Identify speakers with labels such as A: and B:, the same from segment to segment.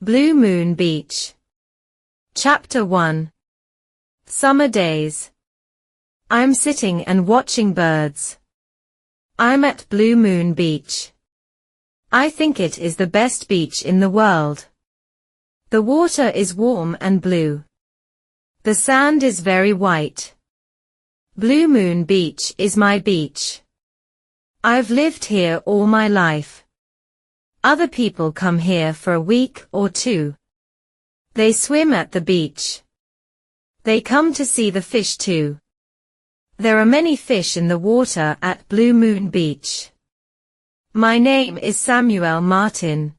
A: Blue Moon Beach. Chapter 1. Summer Days. I'm sitting and watching birds. I'm at Blue Moon Beach. I think it is the best beach in the world. The water is warm and blue. The sand is very white. Blue Moon Beach is my beach. I've lived here all my life. Other people come here for a week or two. They swim at the beach. They come to see the fish too. There are many fish in the water at Blue Moon Beach. My name is Samuel Martin.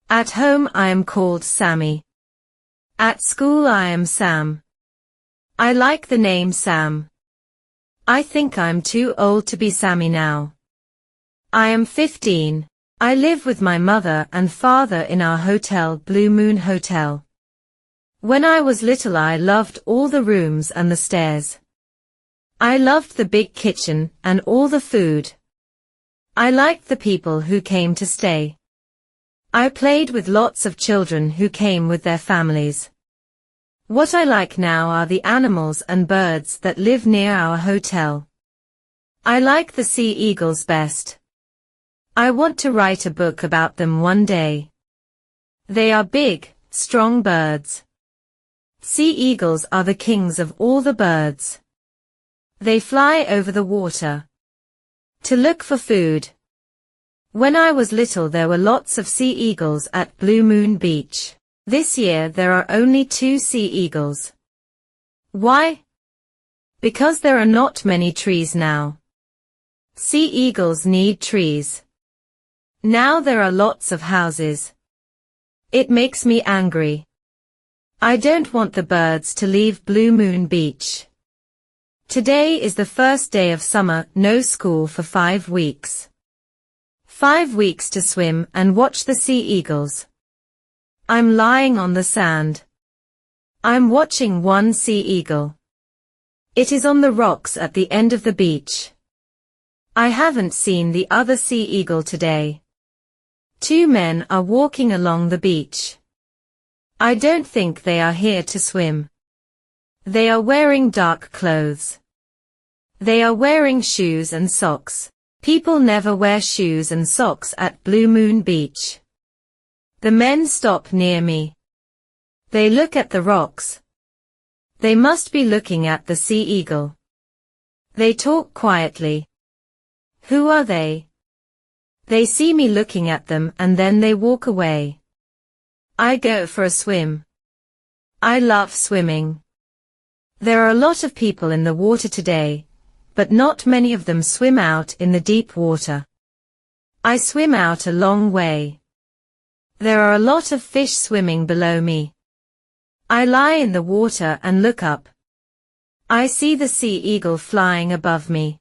A: At home I am called Sammy. At school I am Sam. I like the name Sam. I think I'm too old to be Sammy now. I am 15. I live with my mother and father in our hotel, Blue Moon Hotel. When I was little I loved all the rooms and the stairs. I loved the big kitchen and all the food. I liked the people who came to stay. I played with lots of children who came with their families. What I like now are the animals and birds that live near our hotel. I like the sea eagles best. I want to write a book about them one day. They are big, strong birds. Sea eagles are the kings of all the birds. They fly over the water to look for food. When I was little there were lots of sea eagles at Blue Moon Beach. This year there are only 2 sea eagles. Why? Because there are not many trees now. Sea eagles need trees. Now there are lots of houses. It makes me angry. I don't want the birds to leave Blue Moon Beach. Today is the first day of summer, no school for 5 weeks. 5 weeks to swim and watch the sea eagles. I'm lying on the sand. I'm watching one sea eagle. It is on the rocks at the end of the beach. I haven't seen the other sea eagle today. 2 men are walking along the beach. I don't think they are here to swim. They are wearing dark clothes. They are wearing shoes and socks. People never wear shoes and socks at Blue Moon Beach. The men stop near me. They look at the rocks. They must be looking at the sea eagle. They talk quietly. Who are they? They see me looking at them and then they walk away. I go for a swim. I love swimming. There are a lot of people in the water today, but not many of them swim out in the deep water. I swim out a long way. There are a lot of fish swimming below me. I lie in the water and look up. I see the sea eagle flying above me.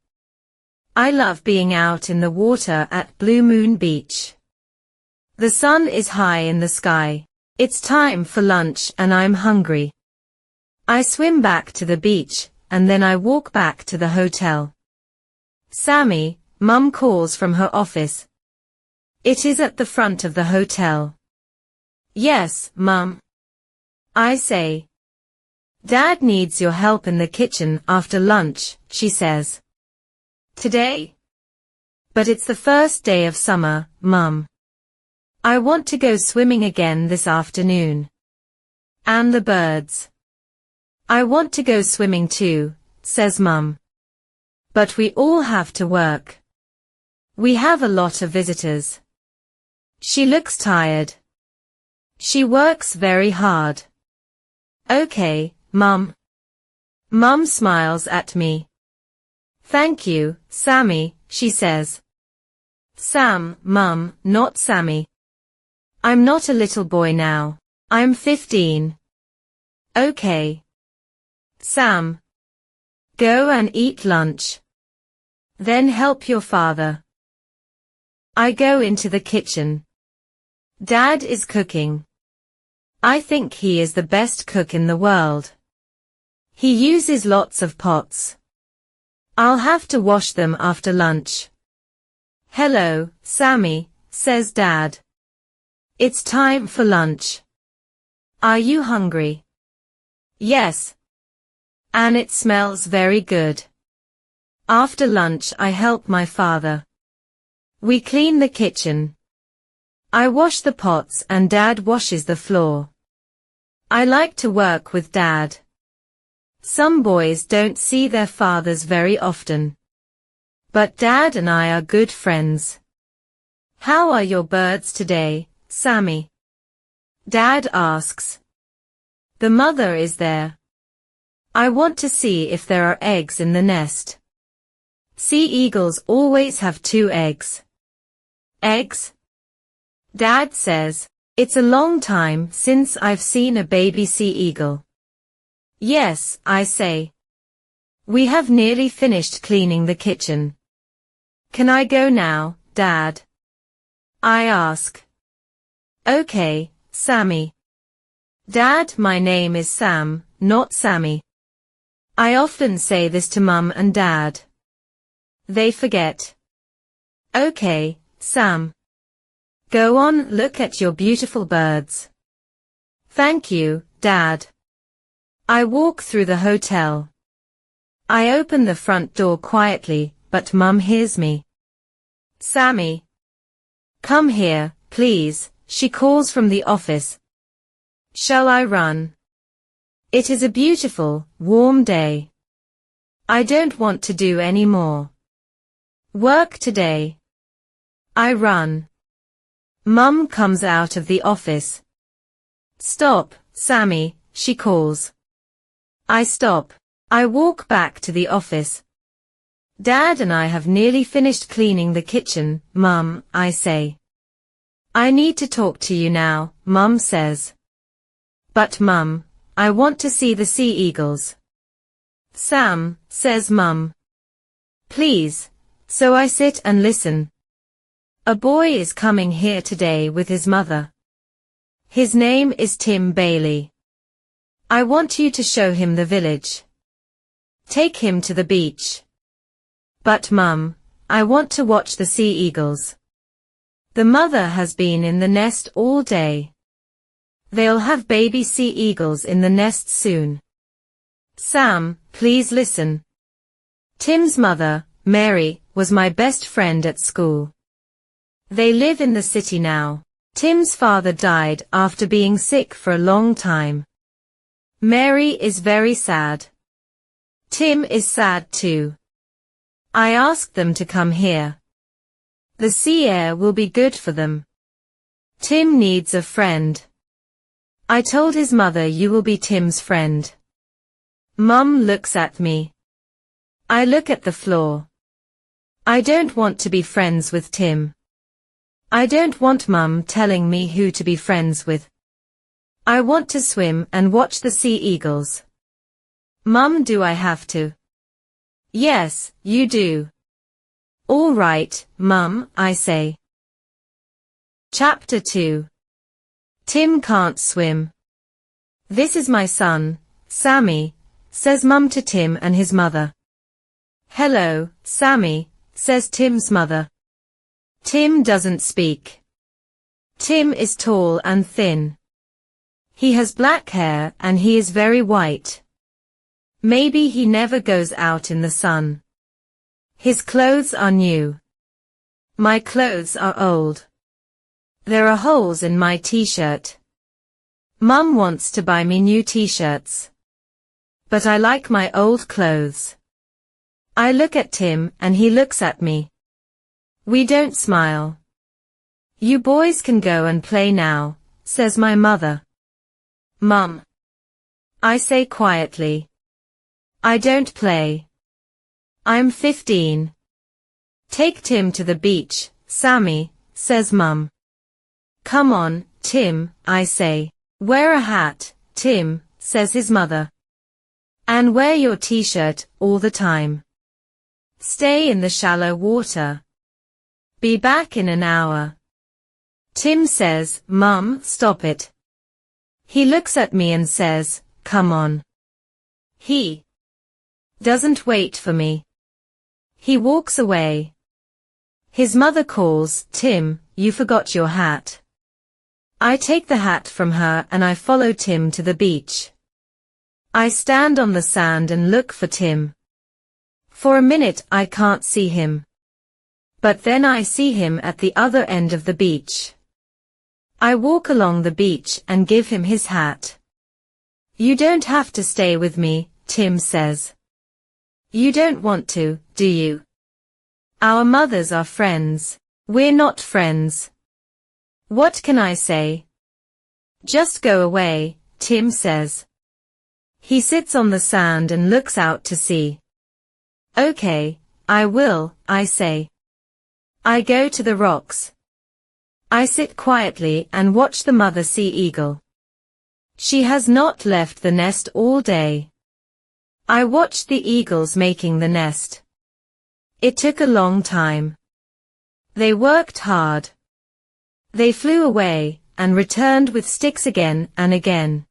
A: I love being out in the water at Blue Moon Beach. The sun is high in the sky. It's time for lunch and I'm hungry. I swim back to the beach and then I walk back to the hotel. Sammy, Mum calls from her office. It is at the front of the hotel. Yes, Mum. I say. Dad needs your help in the kitchen after lunch, she says. Today? But it's the first day of summer, Mum. I want to go swimming again this afternoon. And the birds. I want to go swimming too, says Mum. But we all have to work. We have a lot of visitors. She looks tired. She works very hard. Okay, Mum. Mum smiles at me. Thank you, Sammy, she says. Sam, Mum, not Sammy. I'm not a little boy now. I'm 15. Okay. Sam. Go and eat lunch. Then help your father. I go into the kitchen. Dad is cooking. I think he is the best cook in the world. He uses lots of pots. I'll have to wash them after lunch. Hello, Sammy, says Dad. It's time for lunch. Are you hungry? Yes. And it smells very good. After lunch I help my father. We clean the kitchen. I wash the pots and Dad washes the floor. I like to work with Dad. Some boys don't see their fathers very often. But Dad and I are good friends. How are your birds today, Sammy? Dad asks. The mother is there. I want to see if there are eggs in the nest. Sea eagles always have 2 eggs. Eggs? Dad says, it's a long time since I've seen a baby sea eagle. Yes, I say. We have nearly finished cleaning the kitchen. Can I go now, Dad? I ask. Okay, Sammy. Dad, my name is Sam, not Sammy. I often say this to Mum and Dad. They forget. Okay, Sam. Go on, look at your beautiful birds. Thank you, Dad. I walk through the hotel. I open the front door quietly, but Mum hears me. Sammy. Come here, please, she calls from the office. Shall I run? It is a beautiful, warm day. I don't want to do any more work today. I run. Mum comes out of the office. Stop, Sammy, she calls. I stop. I walk back to the office. Dad and I have nearly finished cleaning the kitchen, Mum, I say. I need to talk to you now, Mum says. But Mum, I want to see the sea eagles. Sam, says Mum. Please. So I sit and listen. A boy is coming here today with his mother. His name is Tim Bailey. I want you to show him the village. Take him to the beach. But Mum, I want to watch the sea eagles. The mother has been in the nest all day. They'll have baby sea eagles in the nest soon. Sam, please listen. Tim's mother, Mary, was my best friend at school. They live in the city now. Tim's father died after being sick for a long time. Mary is very sad. Tim is sad too. I asked them to come here. The sea air will be good for them. Tim needs a friend. I told his mother you will be Tim's friend. Mum looks at me. I look at the floor. I don't want to be friends with Tim. I don't want Mum telling me who to be friends with. I want to swim and watch the sea eagles. Mum, do I have to? Yes, you do. All right, Mum, I say. Chapter 2. Tim can't swim. This is my son, Sammy, says Mum to Tim and his mother. Hello, Sammy, says Tim's mother. Tim doesn't speak. Tim is tall and thin. He has black hair and he is very white. Maybe he never goes out in the sun. His clothes are new. My clothes are old. There are holes in my t-shirt. Mum wants to buy me new t-shirts. But I like my old clothes. I look at Tim and he looks at me. We don't smile. You boys can go and play now, says my mother. Mum. I say quietly. I don't play. I'm 15. Take Tim to the beach, Sammy, says Mum. Come on, Tim, I say. Wear a hat, Tim, says his mother. And wear your t-shirt all the time. Stay in the shallow water. Be back in an hour. Tim says, Mum, stop it. He looks at me and says, come on. He doesn't wait for me. He walks away. His mother calls, Tim, you forgot your hat. I take the hat from her and I follow Tim to the beach. I stand on the sand and look for Tim. For a minute I can't see him. But then I see him at the other end of the beach. I walk along the beach and give him his hat. You don't have to stay with me, Tim says. You don't want to, do you? Our mothers are friends. We're not friends. What can I say? Just go away, Tim says. He sits on the sand and looks out to sea. Okay, I will, I say. I go to the rocks. I sit quietly and watch the mother sea eagle. She has not left the nest all day. I watched the eagles making the nest. It took a long time. They worked hard. They flew away and returned with sticks again and again.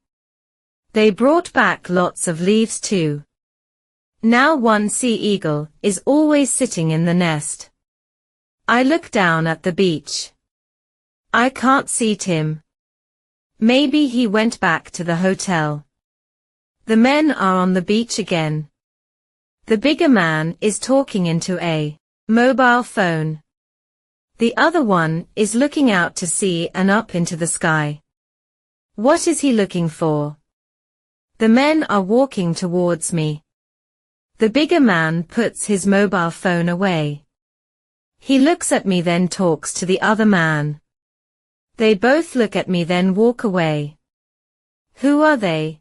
A: They brought back lots of leaves too. Now one sea eagle is always sitting in the nest. I look down at the beach. I can't see Tim. Maybe he went back to the hotel. The men are on the beach again. The bigger man is talking into a mobile phone. The other one is looking out to sea and up into the sky. What is he looking for? The men are walking towards me. The bigger man puts his mobile phone away. He looks at me then talks to the other man. They both look at me then walk away. Who are they?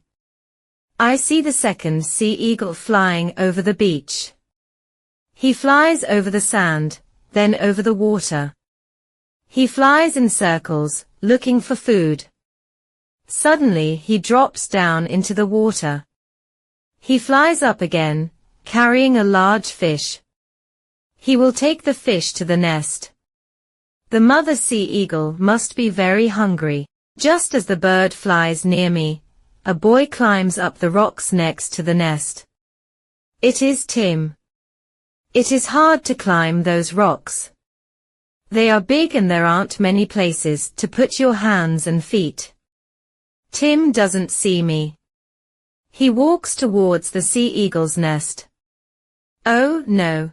A: I see the second sea eagle flying over the beach. He flies over the sand, then over the water. He flies in circles, looking for food. Suddenly he drops down into the water. He flies up again, carrying a large fish. He will take the fish to the nest. The mother sea eagle must be very hungry. Just as the bird flies near me, a boy climbs up the rocks next to the nest. It is Tim. It is hard to climb those rocks. They are big and there aren't many places to put your hands and feet. Tim doesn't see me. He walks towards the sea eagle's nest. Oh no.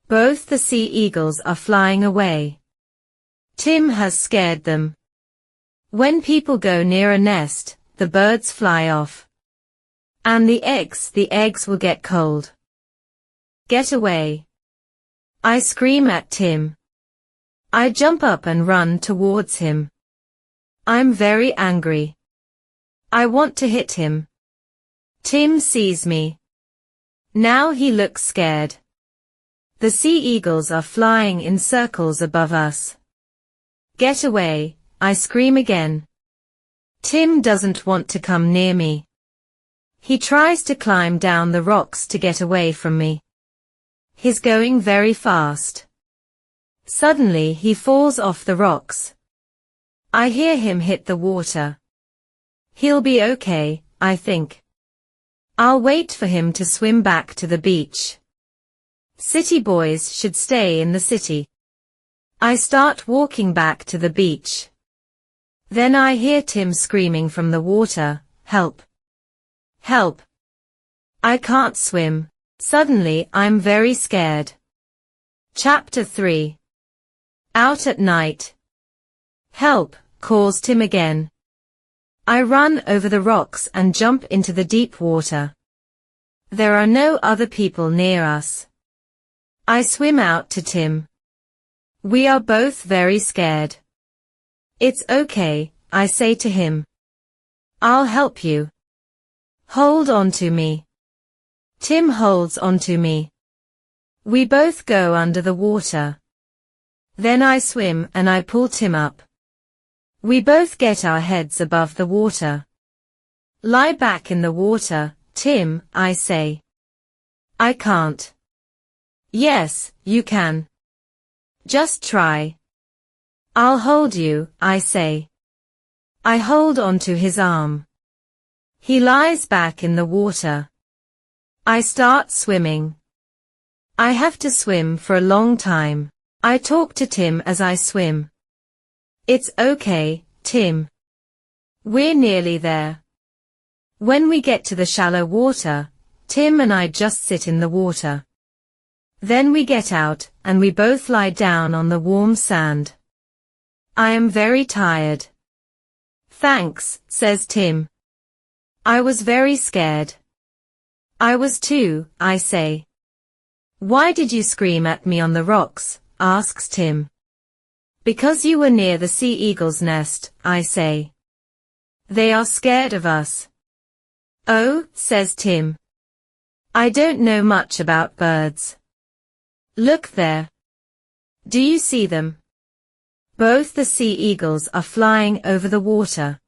A: Both the sea eagles are flying away. Tim has scared them. When people go near a nest, the birds fly off. And the eggs will get cold. Get away. I scream at Tim. I jump up and run towards him. I'm very angry. I want to hit him. Tim sees me. Now he looks scared. The sea eagles are flying in circles above us. Get away, I scream again. Tim doesn't want to come near me. He tries to climb down the rocks to get away from me. He's going very fast. Suddenly he falls off the rocks. I hear him hit the water. He'll be okay, I think. I'll wait for him to swim back to the beach. City boys should stay in the city. I start walking back to the beach. Then I hear Tim screaming from the water, help! Help! I can't swim. Suddenly I'm very scared. Chapter 3. Out at night. Help, calls Tim again. I run over the rocks and jump into the deep water. There are no other people near us. I swim out to Tim. We are both very scared. It's okay, I say to him. I'll help you. Hold on to me. Tim holds on to me. We both go under the water. Then I swim and I pull Tim up. We both get our heads above the water. Lie back in the water, Tim, I say. I can't. Yes, you can. Just try. I'll hold you, I say. I hold onto his arm. He lies back in the water. I start swimming. I have to swim for a long time. I talk to Tim as I swim. It's okay, Tim. We're nearly there. When we get to the shallow water, Tim and I just sit in the water. Then we get out, and we both lie down on the warm sand. I am very tired. Thanks, says Tim. I was very scared. I was too, I say. Why did you scream at me on the rocks? Asks Tim. Because you were near the sea eagle's nest, I say. They are scared of us. Oh, says Tim. I don't know much about birds. Look there. Do you see them? Both the sea eagles are flying over the water.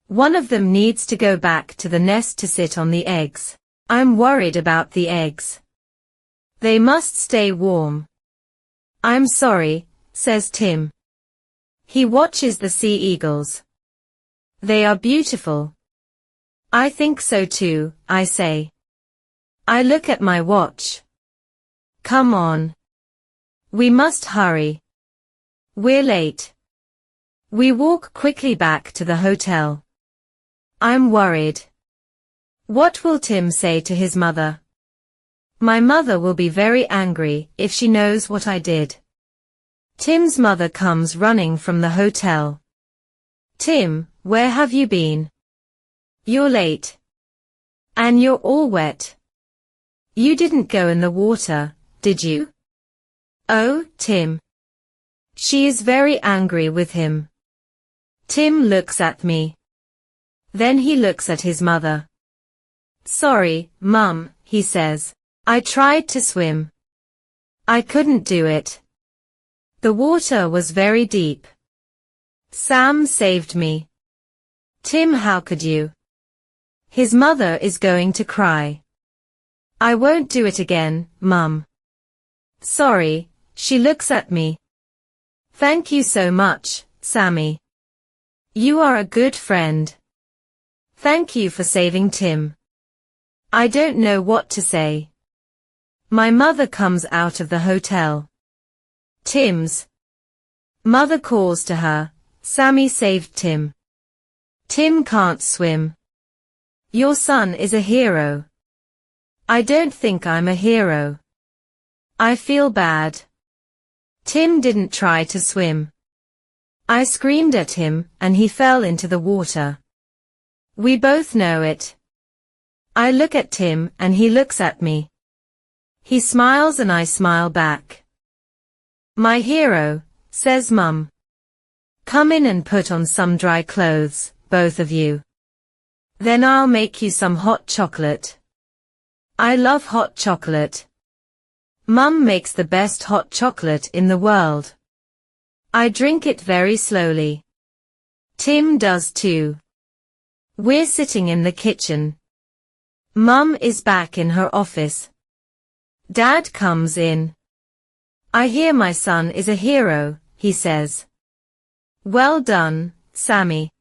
A: One of them needs to go back to the nest to sit on the eggs. I'm worried about the eggs. They must stay warm. I'm sorry, says Tim. He watches the sea eagles. They are beautiful. I think so too, I say. I look at my watch. Come on. We must hurry. We're late. We walk quickly back to the hotel. I'm worried. What will Tim say to his mother? My mother will be very angry if she knows what I did. Tim's mother comes running from the hotel. Tim, where have you been? You're late. And you're all wet. You didn't go in the water, did you? Oh, Tim. She is very angry with him. Tim looks at me. Then he looks at his mother. Sorry, Mum, he says. I tried to swim. I couldn't do it. The water was very deep. Sam saved me. Tim, how could you? His mother is going to cry. I won't do it again, Mum. Sorry, she looks at me. Thank you so much, Sammy. You are a good friend. Thank you for saving Tim. I don't know what to say. My mother comes out of the hotel. Tim's mother calls to her, Sammy saved Tim. Tim can't swim. Your son is a hero. I don't think I'm a hero. I feel bad. Tim didn't try to swim. I screamed at him, and he fell into the water. We both know it. I look at Tim, and he looks at me. He smiles and I smile back. My hero, says Mum. Come in and put on some dry clothes, both of you. Then I'll make you some hot chocolate. I love hot chocolate. Mum makes the best hot chocolate in the world. I drink it very slowly. Tim does too. We're sitting in the kitchen. Mum is back in her office. Dad comes in. I hear my son is a hero, he says. Well done, Sammy.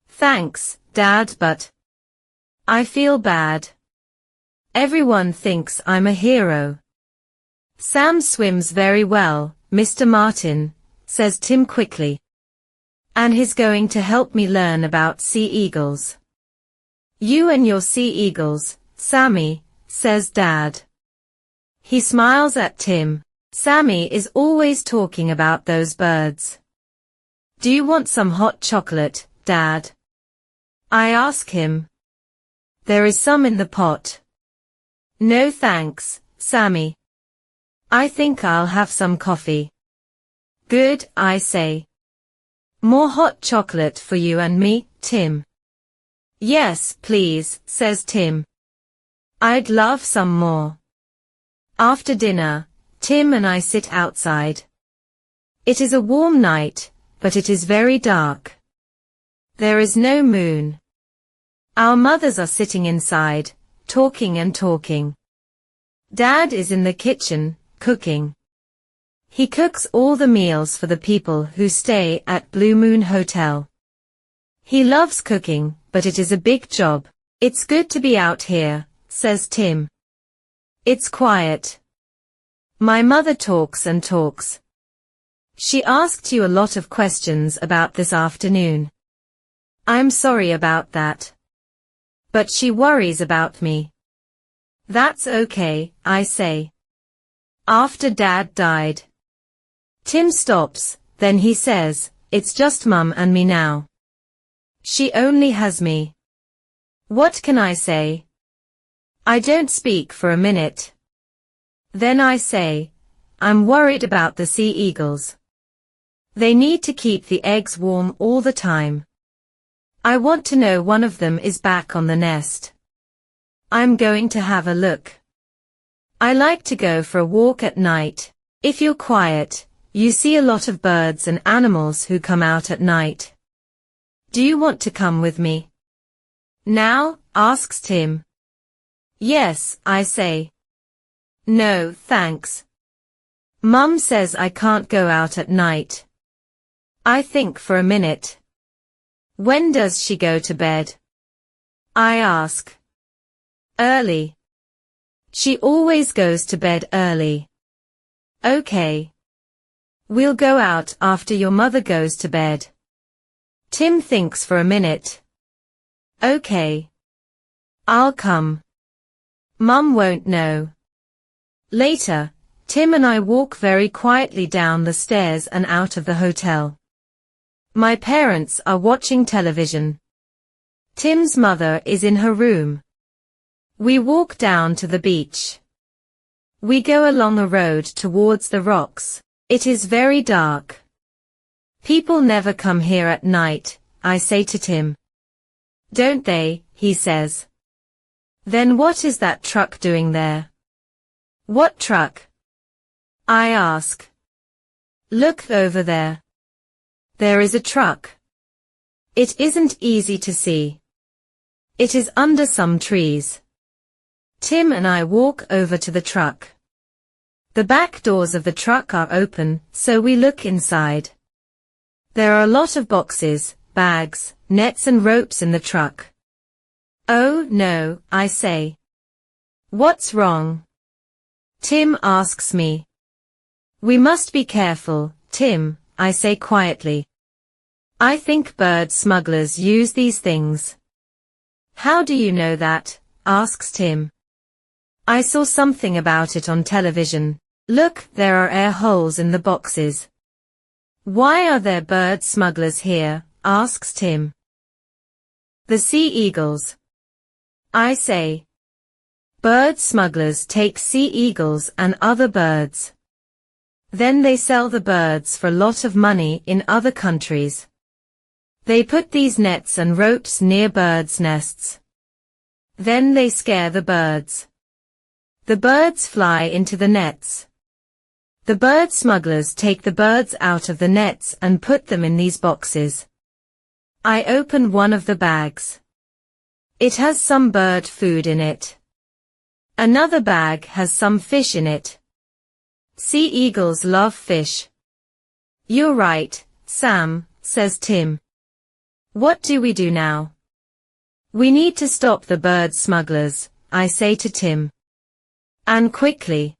A: Thanks, Dad, but I feel bad. Everyone thinks I'm a hero. Sam swims very well, Mr. Martin, says Tim quickly. And he's going to help me learn about sea eagles. You and your sea eagles, Sammy, says Dad. He smiles at Tim. Sammy is always talking about those birds. Do you want some hot chocolate, Dad? I ask him. There is some in the pot. No thanks, Sammy. I think I'll have some coffee. Good, I say. More hot chocolate for you and me, Tim. Yes, please, says Tim. I'd love some more. After dinner, Tim and I sit outside. It is a warm night, but it is very dark. There is no moon. Our mothers are sitting inside, talking and talking. Dad is in the kitchen, cooking. He cooks all the meals for the people who stay at Blue Moon Hotel. He loves cooking, but it is a big job. It's good to be out here, says Tim. It's quiet. My mother talks and talks. She asked you a lot of questions about this afternoon. I'm sorry about that. But she worries about me. That's okay, I say. After Dad died. Tim stops, then he says, it's just Mum and me now. She only has me. What can I say? I don't speak for a minute. Then I say, I'm worried about the sea eagles. They need to keep the eggs warm all the time. I want to know one of them is back on the nest. I'm going to have a look. I like to go for a walk at night. If you're quiet, you see a lot of birds and animals who come out at night. Do you want to come with me? Now, asks Tim. Yes, I say. No, thanks. Mum says I can't go out at night. I think for a minute. When does she go to bed? I ask. Early. She always goes to bed early. Okay. We'll go out after your mother goes to bed. Tim thinks for a minute. Okay. I'll come. Mum won't know. Later, Tim and I walk very quietly down the stairs and out of the hotel. My parents are watching television. Tim's mother is in her room. We walk down to the beach. We go along a road towards the rocks. It is very dark. People never come here at night, I say to Tim. Don't they, he says. Then what is that truck doing there? What truck? I ask. Look over there. There is a truck. It isn't easy to see. It is under some trees. Tim and I walk over to the truck. The back doors of the truck are open, so we look inside. There are a lot of boxes, bags, nets and ropes in the truck. Oh no, I say. What's wrong? Tim asks me. We must be careful, Tim, I say quietly. I think bird smugglers use these things. How do you know that? Asks Tim. I saw something about it on television. Look, there are air holes in the boxes. Why are there bird smugglers here? Asks Tim. The sea eagles. I say. Bird smugglers take sea eagles and other birds. Then they sell the birds for a lot of money in other countries. They put these nets and ropes near birds' nests. Then they scare the birds. The birds fly into the nets. The bird smugglers take the birds out of the nets and put them in these boxes. I open one of the bags. It has some bird food in it. Another bag has some fish in it. Sea eagles love fish. You're right, Sam, says Tim. What do we do now? We need to stop the bird smugglers, I say to Tim. And quickly.